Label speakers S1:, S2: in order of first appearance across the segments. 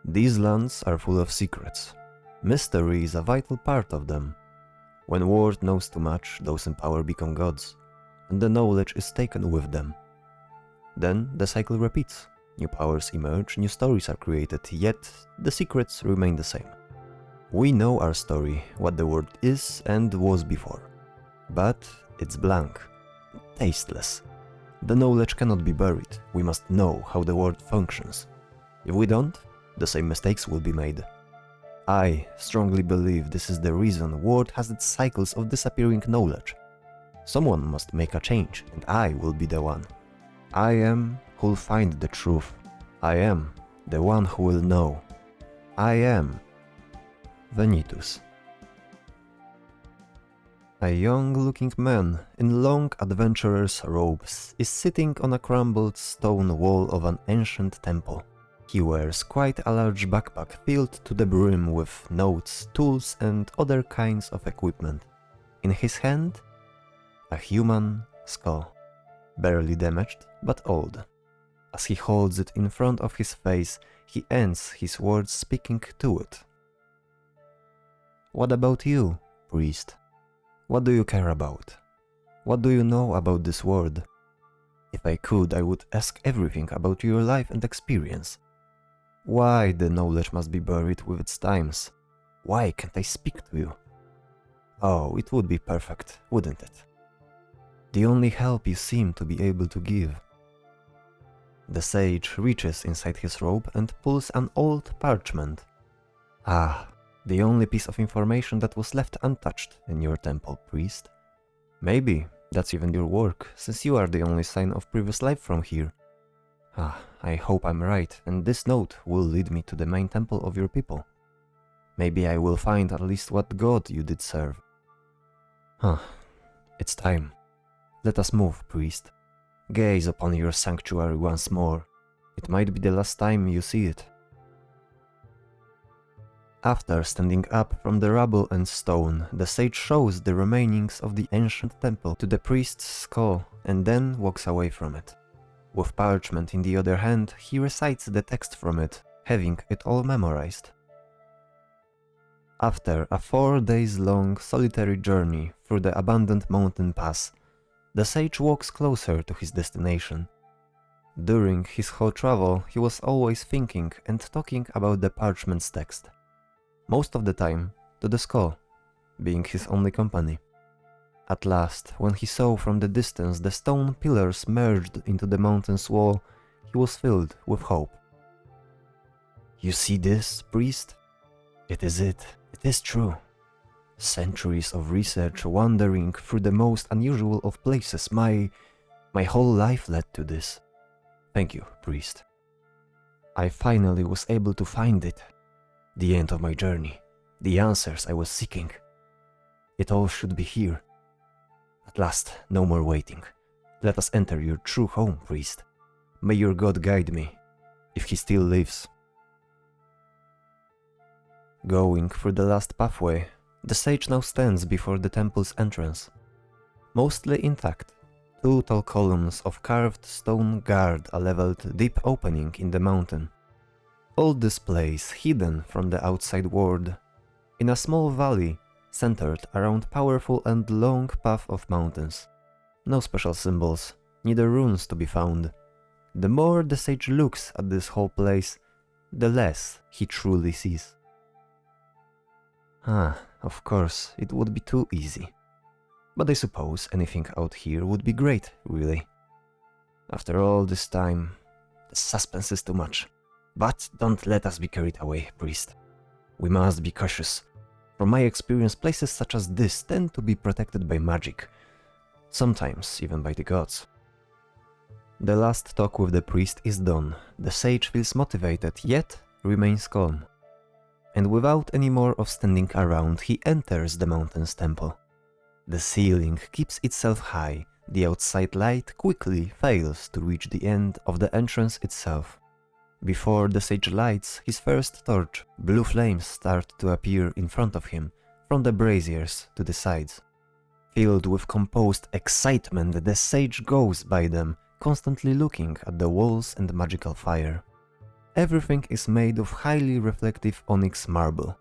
S1: These lands are full of secrets. Mystery is a vital part of them. When world knows too much, those in power become gods, and the knowledge is taken with them. Then the cycle repeats. New powers emerge, new stories are created, yet the secrets remain the same. We know our story, what the world is and was before. But it's blank, tasteless. The knowledge cannot be buried, we must know how the world functions. If we don't, the same mistakes will be made. I strongly believe this is the reason world has its cycles of disappearing knowledge. Someone must make a change, and I will be the one. I am who'll find the truth. I am the one who will know. I am Venitus. A young-looking man in long adventurer's robes is sitting on a crumbled stone wall of an ancient temple. He wears quite a large backpack filled to the brim with notes, tools and other kinds of equipment. In his hand, a human skull, barely damaged but old. As he holds it in front of his face, he ends his words speaking to it. What about you, priest? What do you care about? What do you know about this world? If I could, I would ask everything about your life and experience. Why the knowledge must be buried with its times? Why can't I speak to you? Oh, it would be perfect, wouldn't it? The only help you seem to be able to give. The sage reaches inside his robe and pulls an old parchment. Ah, the only piece of information that was left untouched in your temple, priest. Maybe that's even your work, since you are the only sign of previous life from here. Ah, I hope I'm right, and this note will lead me to the main temple of your people. Maybe I will find at least what god you did serve. It's time. Let us move, priest. Gaze upon your sanctuary once more. It might be the last time you see it. After standing up from the rubble and stone, the sage shows the remainings of the ancient temple to the priest's skull and then walks away from it. With parchment in the other hand, he recites the text from it, having it all memorized. After a 4 days long solitary journey through the abandoned mountain pass, the sage walks closer to his destination. During his whole travel, he was always thinking and talking about the parchment's text. Most of the time, to the skull, being his only company. At last, when he saw from the distance the stone pillars merged into the mountain's wall, he was filled with hope. You see this, priest? It is it. It is true. Centuries of research wandering through the most unusual of places. My whole life led to this. Thank you, priest. I finally was able to find it. The end of my journey. The answers I was seeking. It all should be here. At last, no more waiting. Let us enter your true home, priest. May your god guide me, if he still lives. Going through the last pathway, the sage now stands before the temple's entrance. Mostly intact, 2 tall columns of carved stone guard a leveled deep opening in the mountain. All this place hidden from the outside world, in a small valley centered around powerful and long path of mountains. No special symbols, neither runes to be found. The more the sage looks at this whole place, the less he truly sees. Of course, it would be too easy. But I suppose anything out here would be great, really. After all this time, the suspense is too much. But don't let us be carried away, priest. We must be cautious. From my experience, places such as this tend to be protected by magic. Sometimes even by the gods. The last talk with the priest is done. The sage feels motivated, yet remains calm. And without any more of standing around, he enters the mountain's temple. The ceiling keeps itself high. The outside light quickly fails to reach the end of the entrance itself. Before the sage lights his first torch, blue flames start to appear in front of him, from the braziers to the sides. Filled with composed excitement, the sage goes by them, constantly looking at the walls and magical fire. Everything is made of highly reflective onyx marble.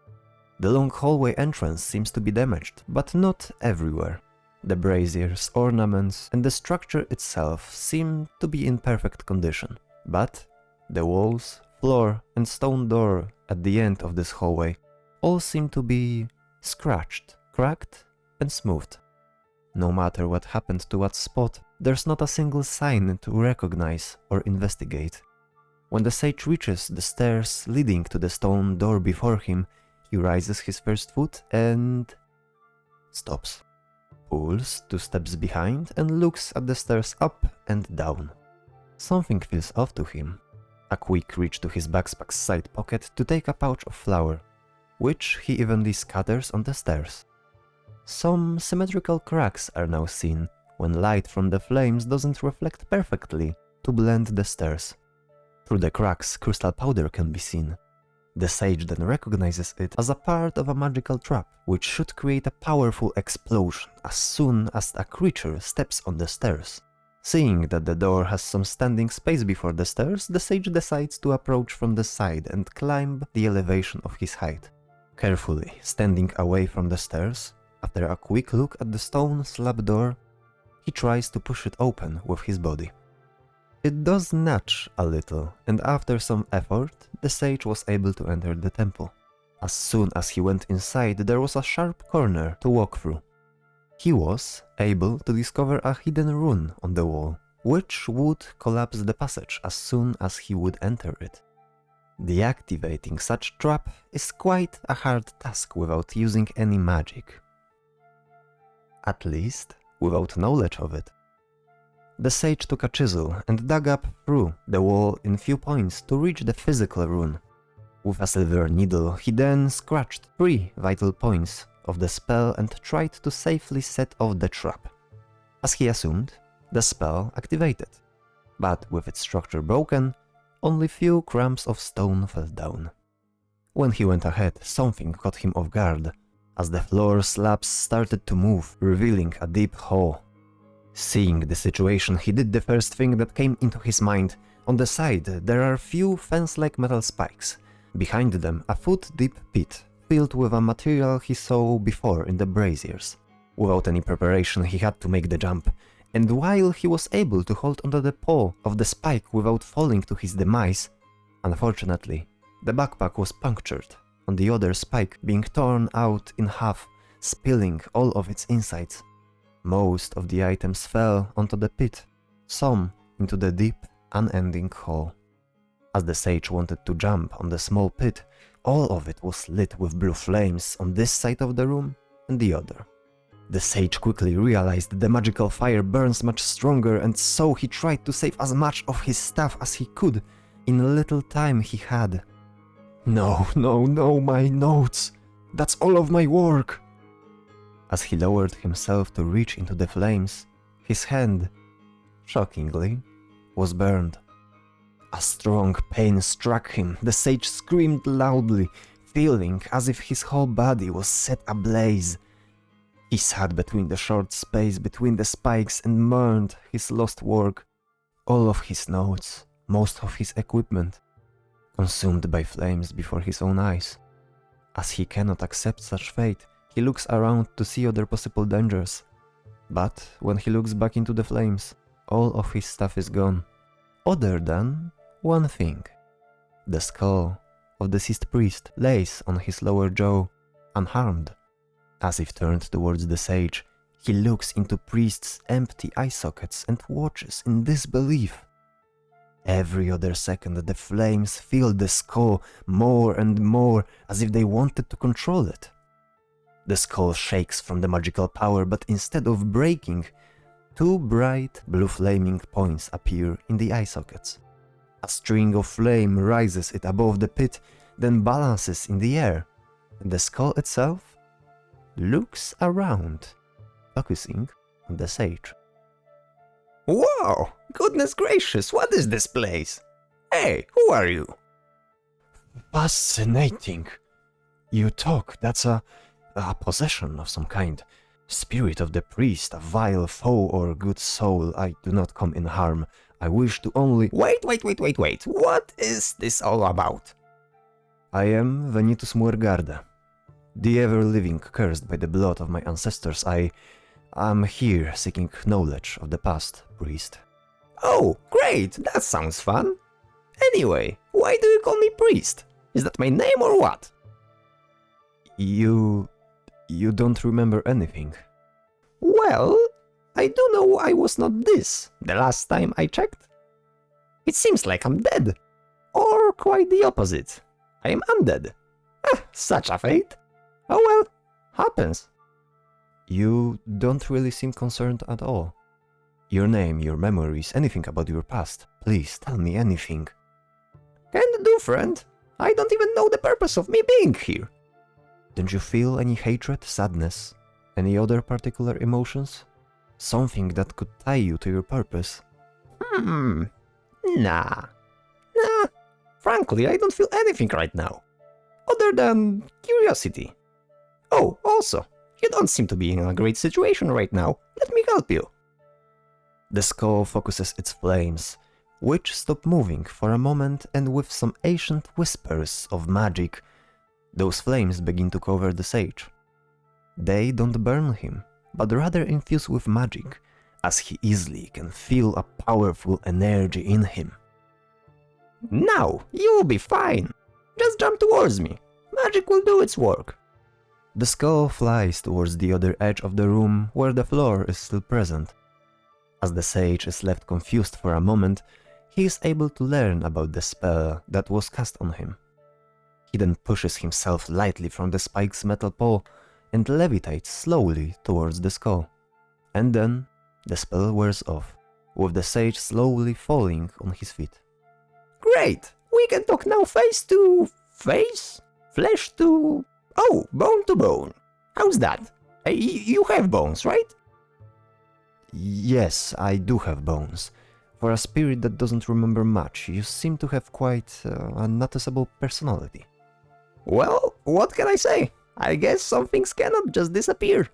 S1: The long hallway entrance seems to be damaged, but not everywhere. The braziers, ornaments, and the structure itself seem to be in perfect condition. But the walls, floor, and stone door at the end of this hallway all seem to be scratched, cracked, and smoothed. No matter what happened to what spot, there's not a single sign to recognize or investigate. When the sage reaches the stairs leading to the stone door before him, he raises his first foot and stops. Pulls 2 steps behind and looks at the stairs up and down. Something feels off to him. A quick reach to his backpack's side pocket to take a pouch of flour, which he evenly scatters on the stairs. Some symmetrical cracks are now seen when light from the flames doesn't reflect perfectly to blend the stairs. Through the cracks, crystal powder can be seen. The sage then recognizes it as a part of a magical trap, which should create a powerful explosion as soon as a creature steps on the stairs. Seeing that the door has some standing space before the stairs, the sage decides to approach from the side and climb the elevation of his height. Carefully standing away from the stairs, after a quick look at the stone slab door, he tries to push it open with his body. It does nudge a little, and after some effort, the sage was able to enter the temple. As soon as he went inside, there was a sharp corner to walk through. He was able to discover a hidden rune on the wall, which would collapse the passage as soon as he would enter it. Deactivating such trap is quite a hard task without using any magic. At least, without knowledge of it. The sage took a chisel and dug up through the wall in few points to reach the physical rune. With a silver needle, he then scratched 3 vital points of the spell and tried to safely set off the trap. As he assumed, the spell activated, but with its structure broken, only few crumbs of stone fell down. When he went ahead, something caught him off guard, as the floor slabs started to move, revealing a deep hole. Seeing the situation, he did the first thing that came into his mind. On the side, there are few fence-like metal spikes. Behind them, a foot-deep pit, filled with a material he saw before in the braziers. Without any preparation, he had to make the jump, and while he was able to hold onto the paw of the spike without falling to his demise, unfortunately, the backpack was punctured, on the other spike being torn out in half, spilling all of its insides. Most of the items fell onto the pit, some into the deep, unending hole. As the sage wanted to jump on the small pit, all of it was lit with blue flames on this side of the room and the other. The sage quickly realized the magical fire burns much stronger, and so he tried to save as much of his stuff as he could in the little time he had. No, my notes! That's all of my work! As he lowered himself to reach into the flames, his hand, shockingly, was burned. A strong pain struck him. The sage screamed loudly, feeling as if his whole body was set ablaze. He sat between the short space between the spikes and mourned his lost work. All of his notes, most of his equipment, consumed by flames before his own eyes. As he cannot accept such fate, he looks around to see other possible dangers. But when he looks back into the flames, all of his stuff is gone. Other than one thing. The skull of the deceased priest lays on his lower jaw, unharmed. As if turned towards the sage, he looks into priest's empty eye sockets and watches in disbelief. Every other second the flames fill the skull more and more, as if they wanted to control it. The skull shakes from the magical power, but instead of breaking, 2 bright blue flaming points appear in the eye sockets. A string of flame rises it above the pit, then balances in the air, and the skull itself looks around, focusing on the sage.
S2: Whoa! Goodness gracious, what is this place? Hey, who are you?
S1: Fascinating. You talk, that's a possession of some kind. Spirit of the priest, a vile foe or good soul, I do not come in harm. I wish to only...
S2: Wait. What is this all about?
S1: I am Venitus Muergarda, the ever-living, cursed by the blood of my ancestors. I am here seeking knowledge of the past, priest.
S2: Oh, great, that sounds fun. Anyway, why do you call me priest? Is that my name or what?
S1: You don't remember anything?
S2: Well, I do know I was not this the last time I checked. It seems like I'm dead. Or quite the opposite. I am undead. Such a fate. Oh well, happens.
S1: You don't really seem concerned at all. Your name, your memories, anything about your past. Please, tell me anything.
S2: Can do, friend. I don't even know the purpose of me being here.
S1: Don't you feel any hatred, sadness, any other particular emotions? Something that could tie you to your purpose?
S2: Nah. Frankly, I don't feel anything right now. Other than curiosity. Oh, also, you don't seem to be in a great situation right now. Let me help you.
S1: The skull focuses its flames, which stop moving for a moment, and with some ancient whispers of magic, those flames begin to cover the sage. They don't burn him, but rather infuse with magic, as he easily can feel a powerful energy in him.
S2: Now, you'll be fine. Just jump towards me. Magic will do its work.
S1: The skull flies towards the other edge of the room where the floor is still present. As the sage is left confused for a moment, he is able to learn about the spell that was cast on him. He then pushes himself lightly from the spike's metal pole and levitates slowly towards the skull. And then the spell wears off, with the sage slowly falling on his feet.
S2: Great! We can talk now face to face? Flesh to... Oh, bone to bone. How's that? You have bones, right?
S1: Yes, I do have bones. For a spirit that doesn't remember much, you seem to have quite a noticeable personality.
S2: Well, what can I say? I guess some things cannot just disappear.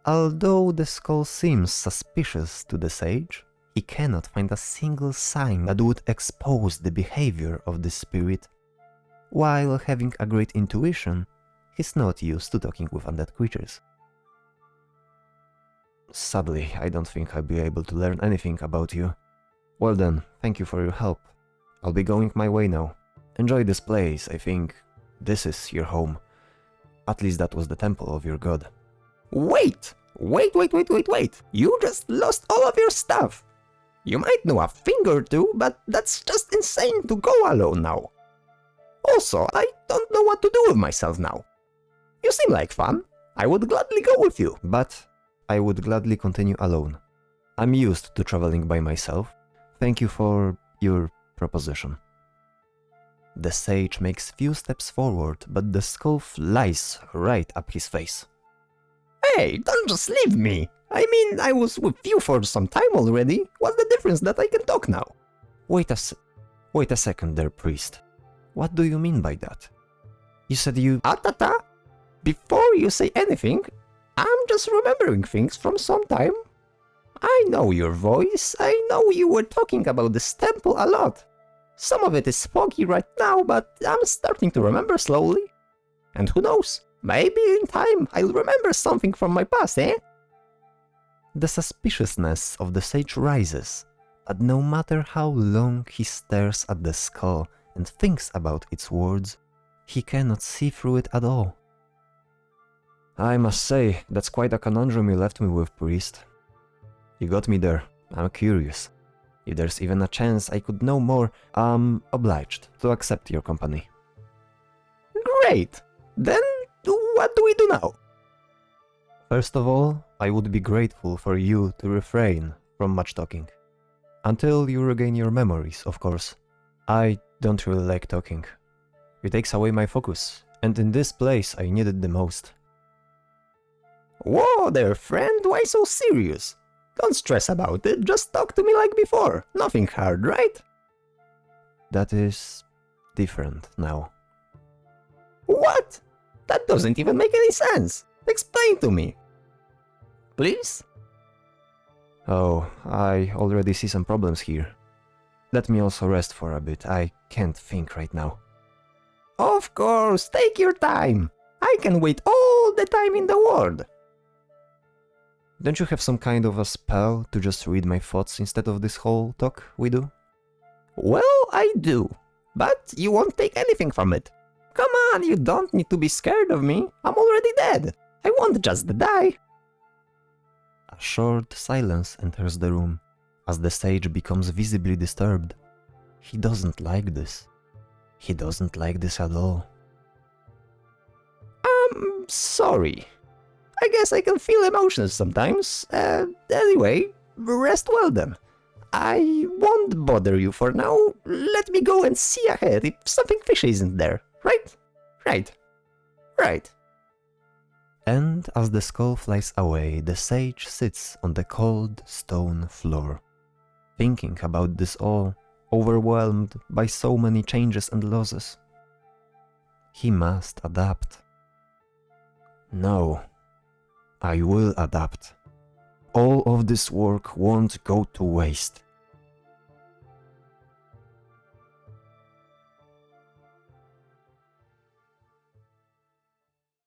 S1: Although the skull seems suspicious to the sage, he cannot find a single sign that would expose the behavior of the spirit. While having a great intuition, he's not used to talking with undead creatures. Sadly, I don't think I'll be able to learn anything about you. Well then, thank you for your help. I'll be going my way now. Enjoy this place, I think this is your home. At least that was the temple of your god.
S2: Wait! You just lost all of your stuff. You might know a thing or two, but that's just insane to go alone now. Also, I don't know what to do with myself now. You seem like fun. I would gladly go with you.
S1: But I would gladly continue alone. I'm used to traveling by myself. Thank you for your proposition. The sage makes few steps forward, but the skull flies right up his face.
S2: Hey, don't just leave me. I mean, I was with you for some time already. What's the difference that I can talk now?
S1: Wait a second there, priest. What do you mean by that? You said you...
S2: Atata! Before you say anything, I'm just remembering things from some time. I know your voice. I know you were talking about this temple a lot. Some of it is foggy right now, but I'm starting to remember slowly. And who knows, maybe in time I'll remember something from my past, eh?
S1: The suspiciousness of the sage rises, but no matter how long he stares at the skull and thinks about its words, he cannot see through it at all. I must say, that's quite a conundrum you left me with, priest. You got me there. I'm curious. If there's even a chance I could know more, I'm obliged to accept your company.
S2: Great! Then what do we do now?
S1: First of all, I would be grateful for you to refrain from much talking. Until you regain your memories, of course. I don't really like talking. It takes away my focus, and in this place I need it the most.
S2: Whoa there, friend, why so serious? Don't stress about it, just talk to me like before. Nothing hard, right?
S1: That is different now.
S2: What? That doesn't even make any sense. Explain to me. please?
S1: Oh, I already see some problems here. Let me also rest for a bit. I can't think right now.
S2: Of course, take your time. I can wait all the time in the world.
S1: Don't you have some kind of a spell to just read my thoughts instead of this whole talk we do?
S2: Well, I do, but you won't take anything from it. Come on, you don't need to be scared of me. I'm already dead. I won't just die.
S1: A short silence enters the room as the sage becomes visibly disturbed. He doesn't like this. He doesn't like this at all.
S2: I'm sorry. I guess I can feel emotions sometimes. Anyway, rest well then. I won't bother you for now. Let me go and see ahead if something fishy isn't there. Right? Right.
S1: And as the skull flies away, the sage sits on the cold stone floor, thinking about this all, overwhelmed by so many changes and losses. He must adapt. No, I will adapt. All of this work won't go to waste.